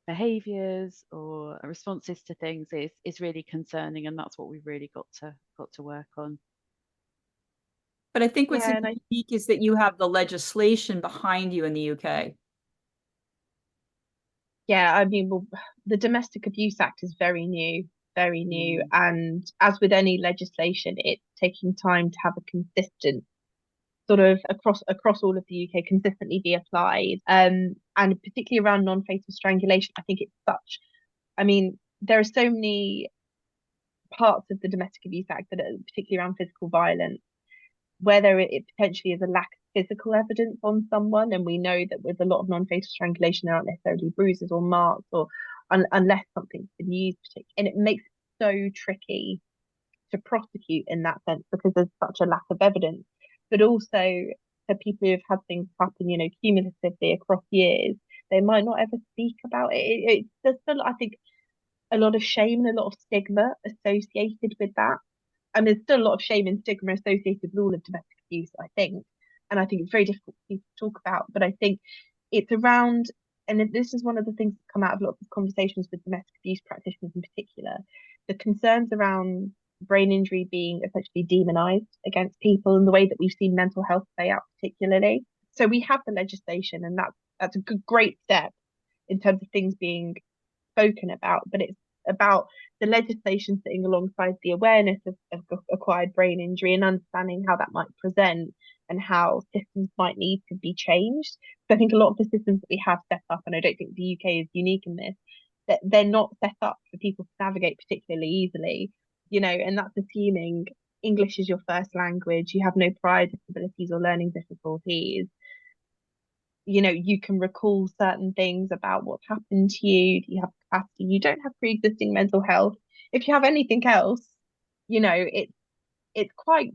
behaviors or responses to things is really concerning, and that's what we've really got to work on. But I think what's unique is that you have the legislation behind you in the UK. Yeah, I mean, well, the Domestic Abuse Act is very new. And as with any legislation, it's taking time to have a consistent sort of across all of the UK consistently be applied. And particularly around non-fatal strangulation, I think there are so many parts of the Domestic Abuse Act that are particularly around physical violence, where it potentially is a lack of physical evidence on someone. And we know that with a lot of non-fatal strangulation, there aren't necessarily bruises or marks, or unless something's been used, and it makes it so tricky to prosecute in that sense because there's such a lack of evidence. But also for people who have had things happen, cumulatively across years, they might not ever speak about it. There's still, I think, a lot of shame and a lot of stigma associated with that. And there's still a lot of shame and stigma associated with all of domestic abuse, I think. And I think it's very difficult for people to talk about. But I think it's around, and this is one of the things that come out of a lot of conversations with domestic abuse practitioners in particular, the concerns around brain injury being essentially demonized against people, and the way that we've seen mental health play out particularly. So we have the legislation, and that's a great step in terms of things being spoken about, but it's about the legislation sitting alongside the awareness of acquired brain injury and understanding how that might present and how systems might need to be changed. So I think a lot of the systems that we have set up, and I don't think the UK is unique in this, that they're not set up for people to navigate particularly easily, and that's assuming English is your first language, you have no prior disabilities or learning difficulties, you can recall certain things about what's happened to you, you have capacity, you don't have pre-existing mental health. If you have anything else, it's quite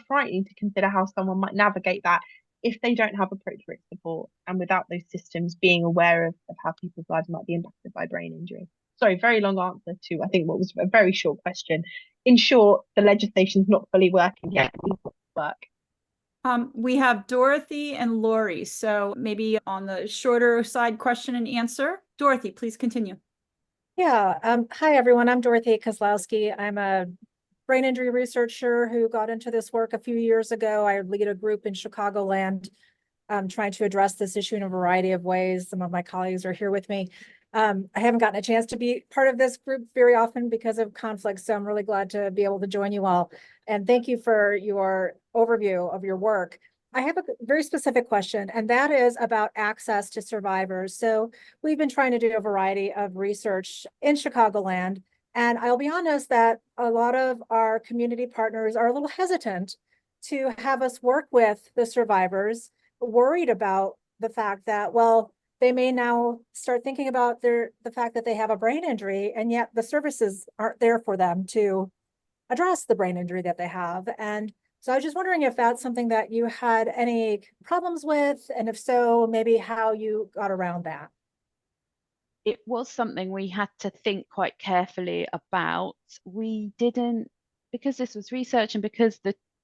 frightening to consider how someone might navigate that if they don't have appropriate support, and without those systems being aware of how people's lives might be impacted by brain injury. Sorry, very long answer to I think what was a very short question. In short, the legislation's not fully working yet. Work. We have Dorothy and Lori. So maybe on the shorter side, question and answer. Dorothy, please continue. Yeah. Hi, everyone. I'm Dorothy Kozlowski. I'm a brain injury researcher who got into this work a few years ago. I lead a group in Chicagoland trying to address this issue in a variety of ways. Some of my colleagues are here with me. I haven't gotten a chance to be part of this group very often because of conflict, so I'm really glad to be able to join you all. And thank you for your overview of your work. I have a very specific question, and that is about access to survivors. So we've been trying to do a variety of research in Chicagoland, and I'll be honest that a lot of our community partners are a little hesitant to have us work with the survivors, worried about the fact that, well, they may now start thinking about the fact that they have a brain injury, and yet the services aren't there for them to address the brain injury that they have. And so I was just wondering if that's something that you had any problems with, and if so, maybe how you got around that. It was something we had to think quite carefully about. We didn't, because this was research and because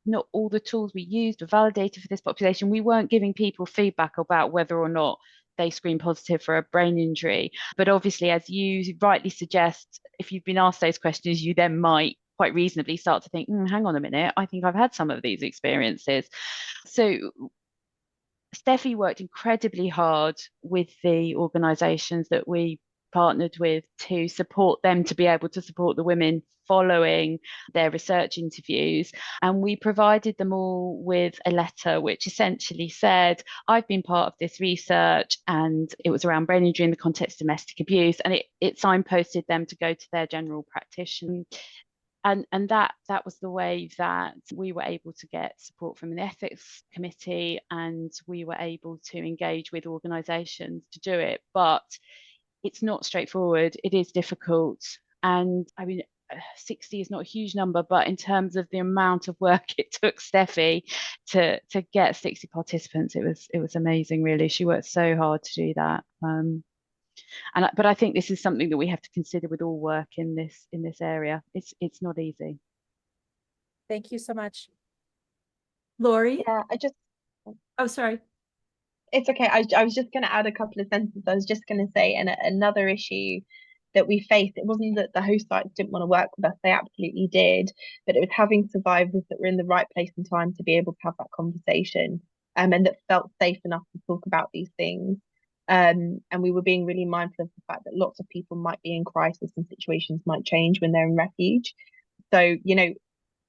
not all the tools we used were validated for this population, we weren't giving people feedback about whether or not they screen positive for a brain injury. But obviously, as you rightly suggest, if you've been asked those questions, you then might quite reasonably start to think, hang on a minute, I think I've had some of these experiences. So Steffi worked incredibly hard with the organisations that we partnered with to support them to be able to support the women following their research interviews. And we provided them all with a letter which essentially said, I've been part of this research, and it was around brain injury in the context of domestic abuse, and it signposted them to go to their general practitioner. And that was the way that we were able to get support from an ethics committee, and we were able to engage with organisations to do it. But it's not straightforward. It is difficult. And I mean, 60 is not a huge number, but in terms of the amount of work it took Steffi to get 60 participants, it was amazing, really. She worked so hard to do that. But I think this is something that we have to consider with all work in this area. It's not easy. Thank you so much. Lori? Yeah, Oh, sorry. It's okay. I was just going to add a couple of sentences. I was just going to say, and another issue that we faced, it wasn't that the host sites didn't want to work with us, they absolutely did, but it was having survivors that were in the right place and time to be able to have that conversation, and that felt safe enough to talk about these things. And we were being really mindful of the fact that lots of people might be in crisis and situations might change when they're in refuge. So,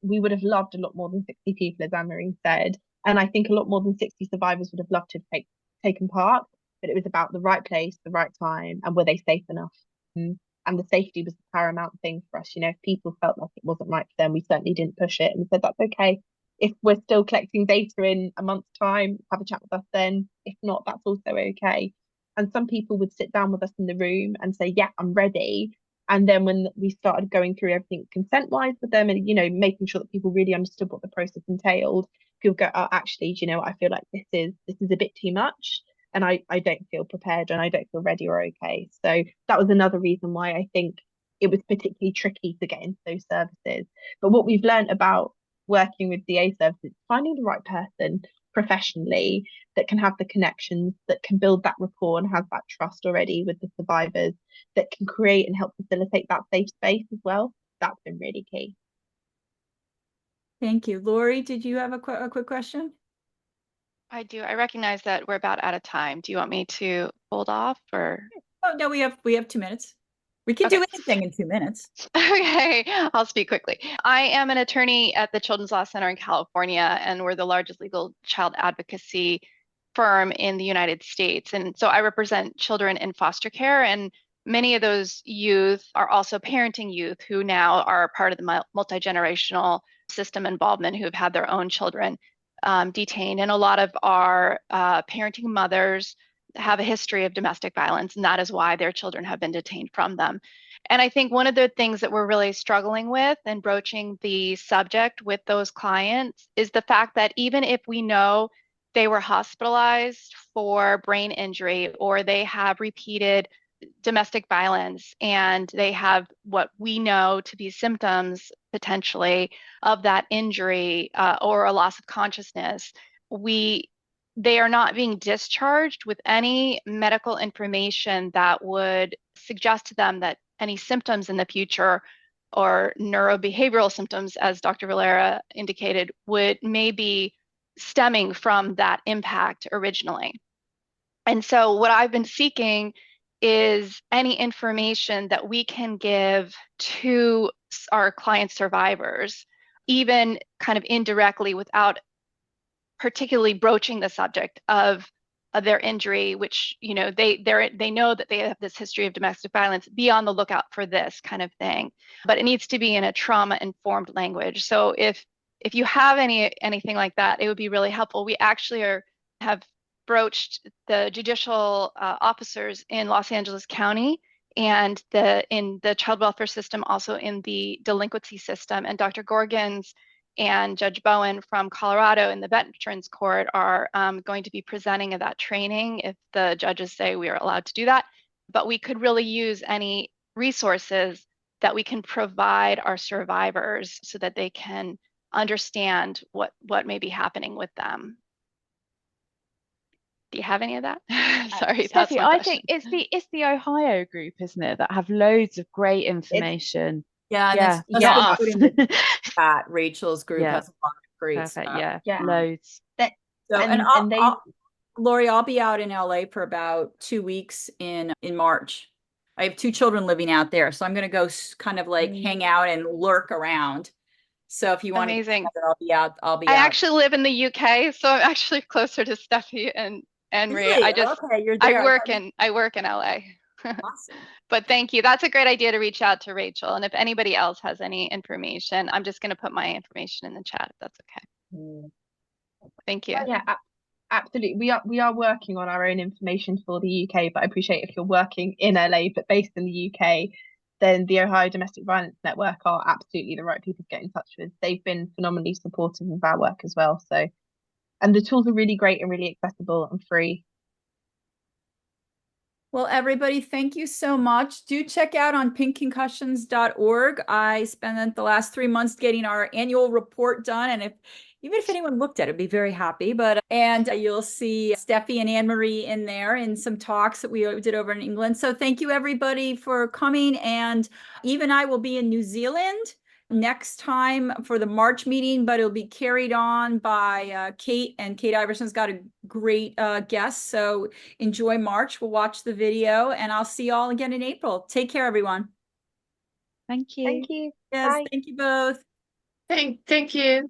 we would have loved a lot more than 60 people, as Annmarie said. And I think a lot more than 60 survivors would have loved to have taken part, but it was about the right place, the right time, and were they safe enough? And the safety was the paramount thing for us. If people felt like it wasn't right for them, we certainly didn't push it, and we said, that's okay. If we're still collecting data in a month's time, have a chat with us then. If not, that's also okay. And some people would sit down with us in the room and say, yeah, I'm ready. And then when we started going through everything consent-wise with them and, making sure that people really understood what the process entailed, people go, oh, actually, I feel like this is a bit too much, and I don't feel prepared, and I don't feel ready or okay. So that was another reason why I think it was particularly tricky to get into those services. But what we've learned about working with DA services, finding the right person professionally that can have the connections, that can build that rapport and has that trust already with the survivors, that can create and help facilitate that safe space as well. That's been really key. Thank you. Lori, did you have a quick question? I do. I recognize that we're about out of time. Do you want me to hold off or? Oh, no, we have 2 minutes. We can do anything in 2 minutes. Okay, I'll speak quickly. I am an attorney at the Children's Law Center in California, and we're the largest legal child advocacy firm in the United States. And so I represent children in foster care, and many of those youth are also parenting youth who now are part of the multi-generational system involvement, who have had their own children detained. And a lot of our parenting mothers have a history of domestic violence, and that is why their children have been detained from them. And I think one of the things that we're really struggling with and broaching the subject with those clients is the fact that even if we know they were hospitalized for brain injury, or they have repeated domestic violence, and they have what we know to be symptoms potentially of that injury or a loss of consciousness, they are not being discharged with any medical information that would suggest to them that any symptoms in the future or neurobehavioral symptoms, as Dr. Valera indicated, would maybe stemming from that impact originally. And so what I've been seeking is any information that we can give to our client survivors, even kind of indirectly without particularly broaching the subject of their injury, which, you know, they know that they have this history of domestic violence. Be on the lookout for this kind of thing, but it needs to be in a trauma-informed language. So if you have anything like that, it would be really helpful. We actually have broached the judicial officers in Los Angeles County and in the child welfare system, also in the delinquency system. And Dr. Gorgans and Judge Bowen from Colorado in the Veterans Court are going to be presenting at that training if the judges say we are allowed to do that. But we could really use any resources that we can provide our survivors so that they can understand what may be happening with them. Do you have any of that? Sorry, that's Steffi, my I question. think it's the Ohio group, isn't it, that have loads of great information. Yeah, Yeah. put in the chat. Rachel's group Yeah. has a lot of great Perfect. stuff. Yeah, loads. So, and Lori, I'll be out in LA for about 2 weeks in March. I have 2 children living out there, so I'm going to go kind of like hang out and lurk around. So if you want Amazing. to, I'll be out. I actually live in the UK, so I'm actually closer to Steffi and Annmarie. Really? Okay, you're there. I work in LA. Awesome. But thank you. That's a great idea to reach out to Rachel. And if anybody else has any information, I'm just going to put my information in the chat, if that's okay. Thank you. Yeah, absolutely. We are working on our own information for the UK, but I appreciate if you're working in LA but based in the UK, then the Ohio Domestic Violence Network are absolutely the right people to get in touch with. They've been phenomenally supportive of our work as well. So, and the tools are really great and really accessible and free. Well, everybody, thank you so much. Do check out on pinkconcussions.org. I spent the last 3 months getting our annual report done, and even if anyone looked at it, I'd be very happy. And you'll see Steffi and Annmarie in there in some talks that we did over in England. So thank you, everybody, for coming. And Eve and I will be in New Zealand next time for the March meeting, but it'll be carried on by Kate, and Kate Iverson's got a great guest. So enjoy March. We'll watch the video, and I'll see you all again in April. Take care, everyone. Thank you. Thank you. Yes, Bye. thank you both. Thank you.